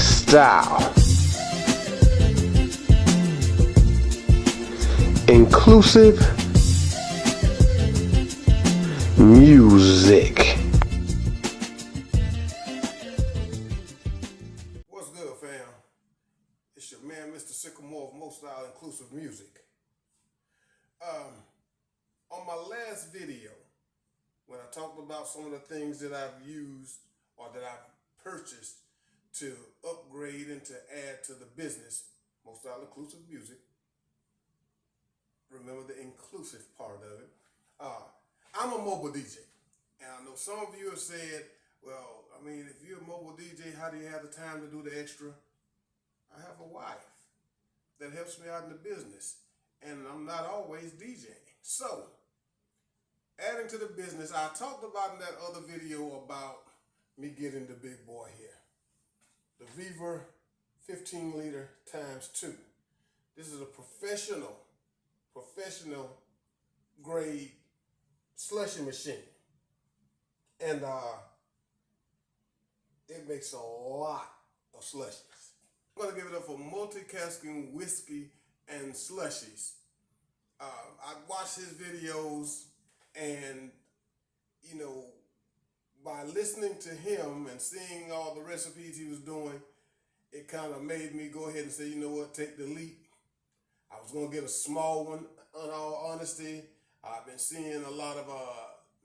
style. Inclusive music. What's good, fam? It's your man, Mr. Sycamore of Most Style Inclusive Music. On my last video, when I talked about some of the things that I've used or that I've purchased to upgrade and to add to the business, Most Style Inclusive Music, remember the inclusive part of it. I'm a mobile DJ, and I know some of you have said, well, I mean, if you're a mobile DJ, how do you have the time to do the extra? I have a wife that helps me out in the business, and I'm not always DJing. So, adding to the business, I talked about in that other video about me getting the big boy here. The Vevor 15Lx2. This is a professional grade slushy machine. And it makes a lot of slushies. I'm gonna give it up for multicasting whiskey and slushies. I watched his videos, and you know, by listening to him and seeing all the recipes he was doing, it kind of made me go ahead and say, you know what, take the leap. I was gonna get a small one, in all honesty. I've been seeing a lot of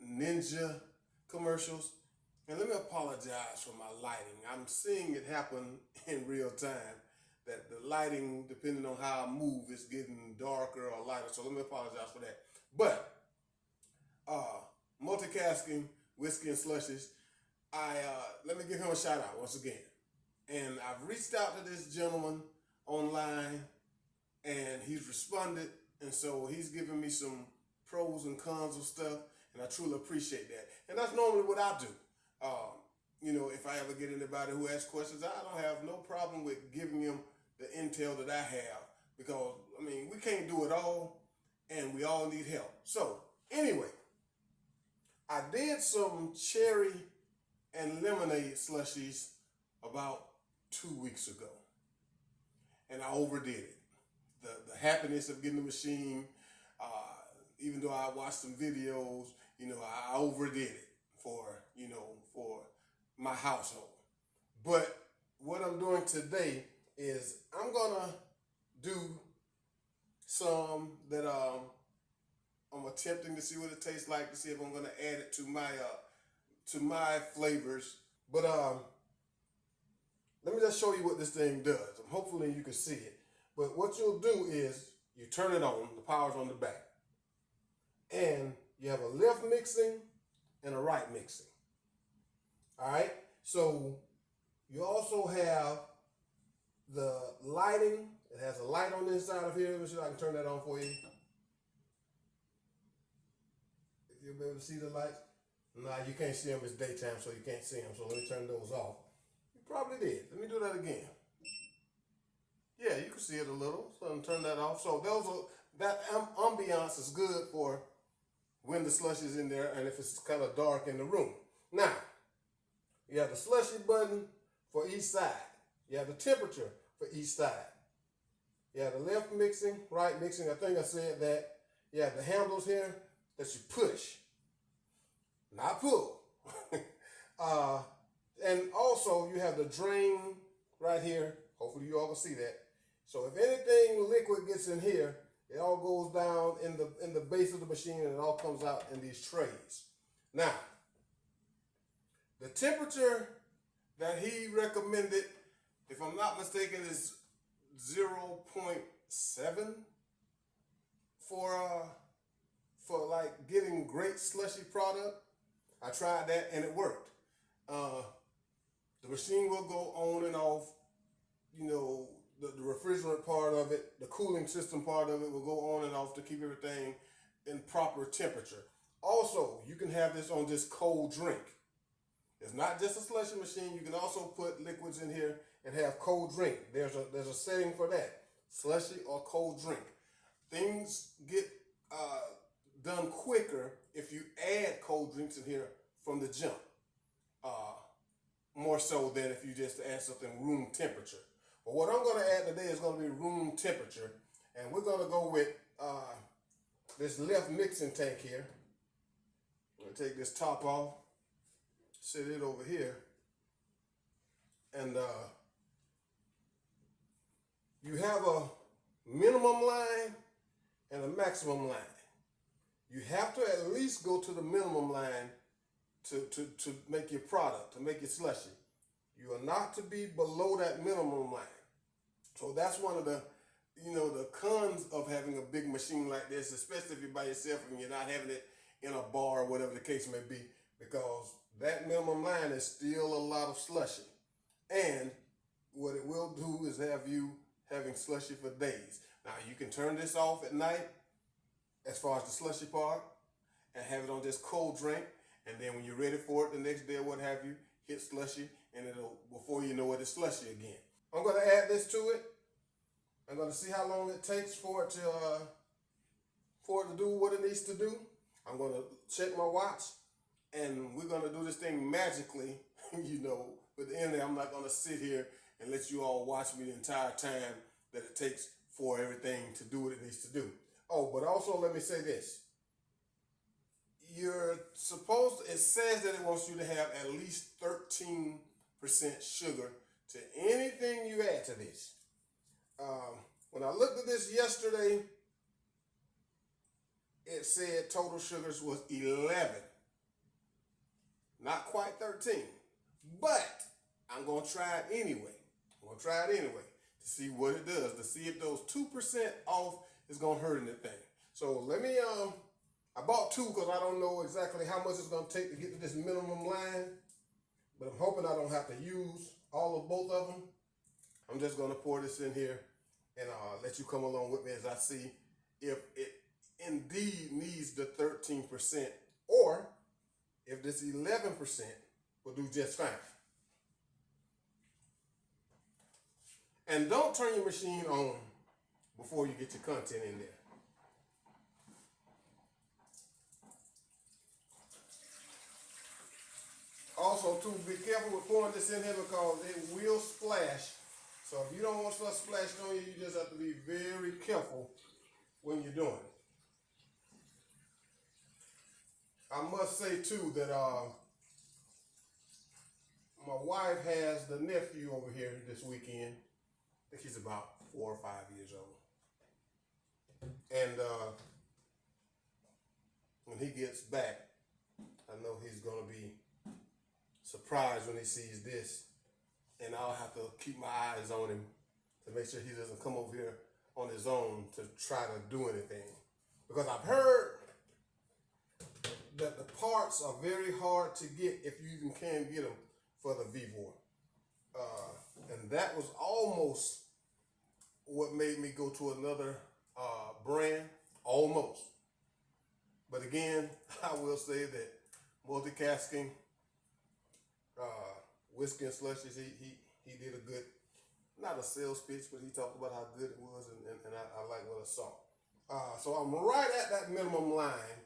Ninja commercials. And let me apologize for my lighting. I'm seeing it happen in real time, that the lighting, depending on how I move, is getting darker or lighter. So let me apologize for that. But multicasting whiskey and slushies, let me give him a shout out once again. And I've reached out to this gentleman online, and he's responded, and so he's giving me some pros and cons of stuff, and I truly appreciate that. And that's normally what I do. You know, if I ever get anybody who asks questions, I don't have no problem with giving them the intel that I have, because, I mean, we can't do it all, and we all need help. So, anyway, I did some cherry and lemonade slushies about 2 weeks ago, and I overdid it. The happiness of getting the machine, even though I watched some videos, you know, I overdid it for my household. But what I'm doing today is I'm gonna do some that I'm attempting to see what it tastes like, to see if I'm gonna add it to my flavors. But let me just show you what this thing does. Hopefully you can see it. But what you'll do is you turn it on, the power's on the back. And you have a left mixing and a right mixing. All right? So you also have the lighting. It has a light on the inside of here. Let me see if I can turn that on for you. If you'll be able to see the lights. Nah, you can't see them. It's daytime, so you can't see them. So let me turn those off. You probably did. Let me do that again. Yeah, you can see it a little. So I'm turn that off. So that ambiance is good for when the slush is in there and if it's kind of dark in the room. Now, you have the slushy button for each side. You have the temperature for each side. You have the left mixing, right mixing. I think I said that. You have the handles here that you push, not pull. And also you have the drain right here. Hopefully you all can see that. So if anything liquid gets in here, it all goes down in the base of the machine, and it all comes out in these trays. Now, the temperature that he recommended, if I'm not mistaken, is 0.7 for like getting great slushy product. I tried that and it worked. The machine will go on and off. You know, the refrigerant part of it, the cooling system part of it will go on and off to keep everything in proper temperature. Also, you can have this on just cold drink. It's not just a slushy machine. You can also put liquids in here and have cold drink. There's a setting for that. Slushy or cold drink. Things get done quicker if you add cold drinks in here from the jump. more so than if you just add something room temperature. But what I'm going to add today is going to be room temperature, and we're going to go with this left mixing tank here. I'm going to take this top off, set it over here, and you have a minimum line and a maximum line. You have to at least go to the minimum line to make your product, to make your slushy. You are not to be below that minimum line. So that's one of the, the cons of having a big machine like this, especially if you're by yourself and you're not having it in a bar or whatever the case may be, because that minimum line is still a lot of slushy. And what it will do is have you having slushy for days. Now you can turn this off at night as far as the slushy part and have it on just cold drink. And then when you're ready for it the next day or what have you, hit slushy and it'll, before you know it, it's slushy again. I'm going to add this to it. I'm going to see how long it takes for it to do what it needs to do. I'm going to check my watch and we're going to do this thing magically, But at the end of it, I'm not going to sit here and let you all watch me the entire time that it takes for everything to do what it needs to do. Oh, but also let me say this. It says that it wants you to have at least 13% sugar to anything you add to this. When I looked at this yesterday, it said total sugars was 11. Not quite 13. But I'm going to try it anyway. To see what it does, to see if those 2% off is going to hurt anything. So let me, I bought two because I don't know exactly how much it's going to take to get to this minimum line. But I'm hoping I don't have to use all of both of them. I'm just going to pour this in here and let you come along with me as I see if it indeed needs the 13% or if this 11% will do just fine. And don't turn your machine on before you get your content in there. Also, too, be careful with pouring this in here because it will splash. So if you don't want stuff splashed on you, you just have to be very careful when you're doing it. I must say, too, that my wife has the nephew over here this weekend. I think he's about 4 or 5 years old. And when he gets back, I know he's going to be surprised when he sees this. And I'll have to keep my eyes on him to make sure he doesn't come over here on his own to try to do anything. Because I've heard that the parts are very hard to get if you even can get them for the Vevor. And that was almost what made me go to another brand, almost. But again, I will say that multicasting, whiskey and slushies, he did a good, not a sales pitch, but he talked about how good it was, and I like what I saw. So I'm right at that minimum line,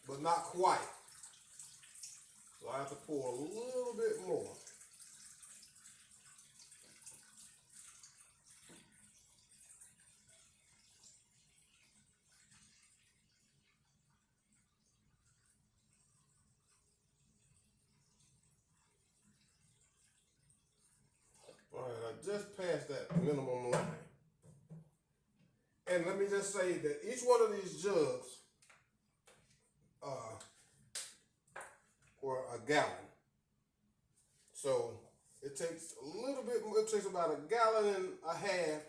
but not quite. So I have to pour a little bit more. All right, I just passed that minimum line. And let me just say that each one of these jugs were a gallon. So it takes a little bit more, it takes about 1.5 gallons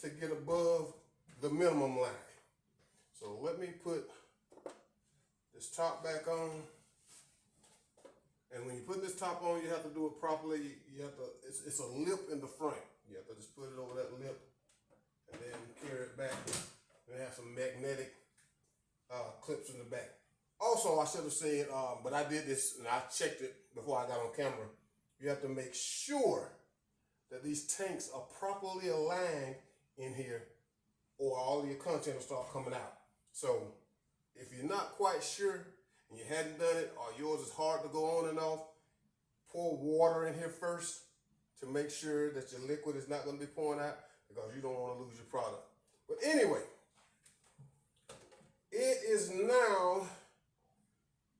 to get above the minimum line. So let me put this top back on. And when you put this top on, you have to do it properly. You have to, it's a lip in the front. You have to just put it over that lip and then carry it back. And have some magnetic clips in the back. Also, I should have said, but I did this and I checked it before I got on camera. You have to make sure that these tanks are properly aligned in here or all of your content will start coming out. So if you're not quite sure and you hadn't done it or yours is hard to go on and off, pour water in here first to make sure that your liquid is not going to be pouring out, because you don't want to lose your product. But anyway, it is now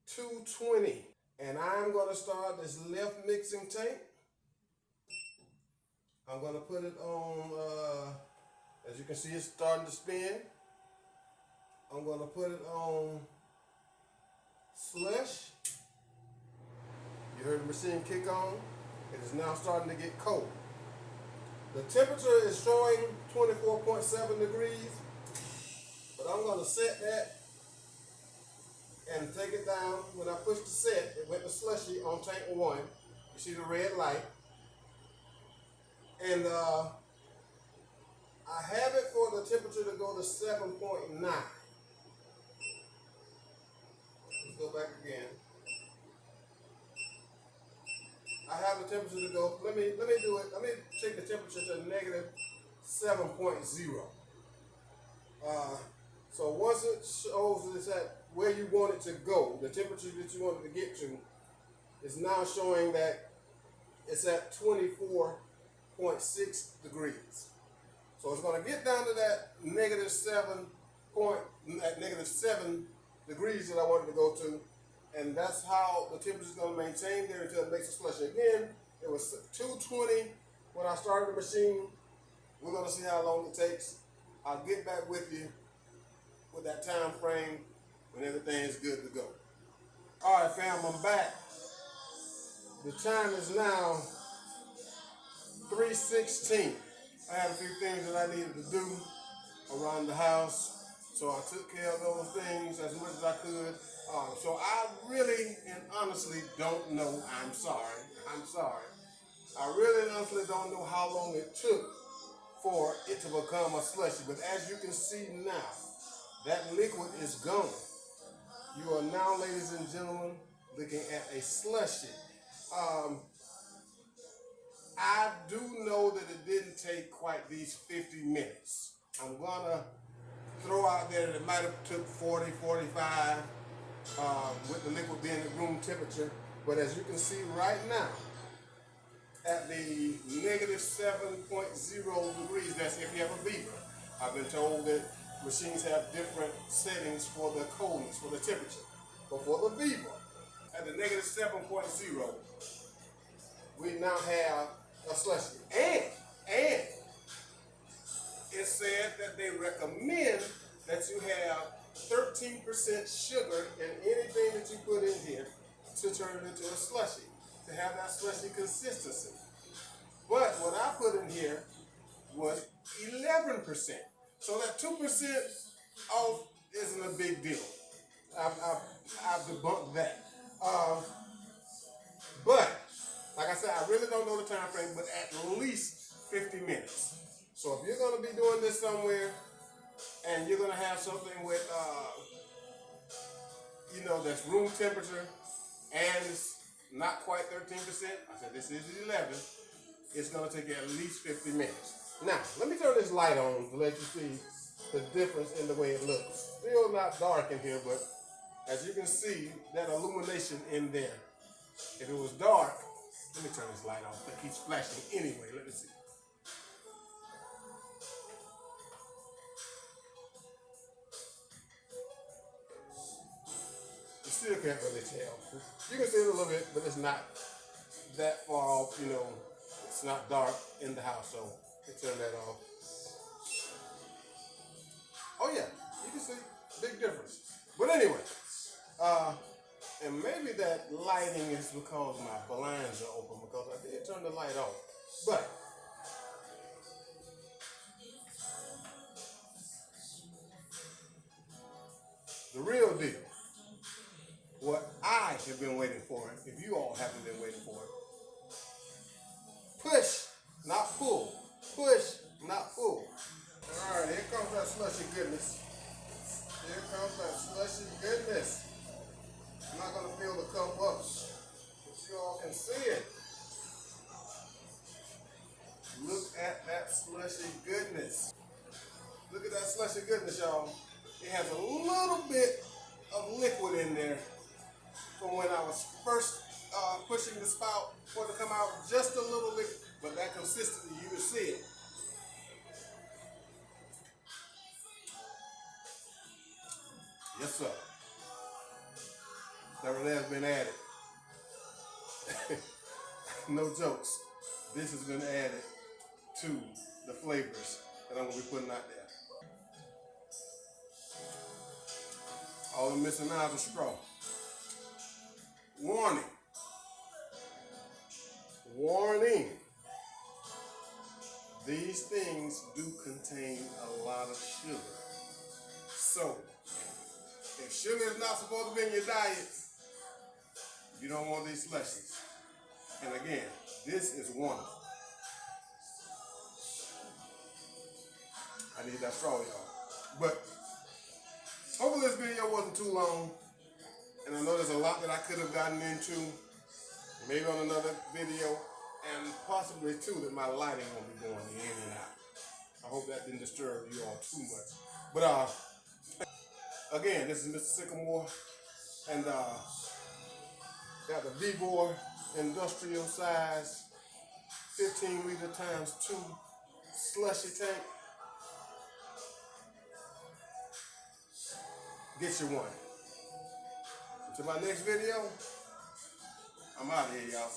2:20, and I'm going to start this left mixing tank. I'm going to put it on, as you can see, it's starting to spin. I'm going to put it on slush. You heard the machine kick on. It is now starting to get cold. The temperature is showing 24.7 degrees, but I'm going to set that and take it down. When I push the set, it went to slushy on tank 1. You see the red light. And I have it for the temperature to go to 7.9. Let's go back again. I have the temperature to go. Let me do it. Let me take the temperature to negative 7.0. So once it shows that it's at where you want it to go, the temperature that you want it to get to is now showing that it's at 24.6 degrees. So it's going to get down to that negative 7 degrees that I want it to go to. And that's how the temperature is going to maintain there until it makes a slush. Again, it was 2:20 when I started the machine. We're going to see how long it takes. I'll get back with you with that time frame when everything is good to go. All right, fam, I'm back. The time is now 3:16. I had a few things that I needed to do around the house, so I took care of those things as much as I could. So I really and honestly don't know. I'm sorry. I really and honestly don't know how long it took for it to become a slushy. But as you can see now, that liquid is gone. You are now, ladies and gentlemen, looking at a slushy. I do know that it didn't take quite these 50 minutes. I'm gonna throw out there that it might have took 40, 45 with the liquid being at room temperature. But as you can see right now, at the negative 7.0 degrees, that's if you have a Vevor. I've been told that machines have different settings for the coldness, for the temperature. But for the Vevor, at the negative 7.0, we now have a slushy. And it said that they recommend that you have 13% sugar in anything that you put in here to turn it into a slushy, to have that slushy consistency. But what I put in here was 11%. So that 2% off isn't a big deal. I've debunked that. But like I said, I really don't know the time frame, but at least 50 minutes. So if you're going to be doing this somewhere and you're going to have something with, that's room temperature and it's not quite 13%, I said this is 11, it's going to take you at least 50 minutes. Now, let me turn this light on to let you see the difference in the way it looks. Still not dark in here, but as you can see, that illumination in there. If it was dark, let me turn this light off. It keeps flashing anyway. Let me see. You still can't really tell. You can see it a little bit, but it's not that far off. It's not dark in the house, so let's turn that off. Oh yeah, you can see big difference. But anyway, and maybe that lighting is because my blinds are open, because I did turn the light off. But the real deal, what I have been waiting for, if you all haven't been waiting for it, push, not pull. Push, not pull. All right, here comes that slushy goodness. Here comes that slushy goodness. I'm not going to fill the cup up, but you all can see it. Look at that slushy goodness. Look at that slushy goodness, y'all. It has a little bit of liquid in there from when I was first pushing the spout for it to come out just a little bit, but that consistency, you can see it. Yes, sir. That really has been added. No jokes. This has been added to the flavors that I'm going to be putting out there. All I'm missing now is a straw. Warning. Warning. These things do contain a lot of sugar. So, if sugar is not supposed to be in your diet, you don't want these slushies. And again, this is one. I need that straw, y'all. But hopefully this video wasn't too long. And I know there's a lot that I could have gotten into. Maybe on another video. And possibly too that my lighting won't be going in and out. I hope that didn't disturb you all too much. But again, this is Mr. Sycamore. And got the Vevor industrial size 15 liter times 2 slushy tank. Get you one. Until my next video, I'm out of here, y'all.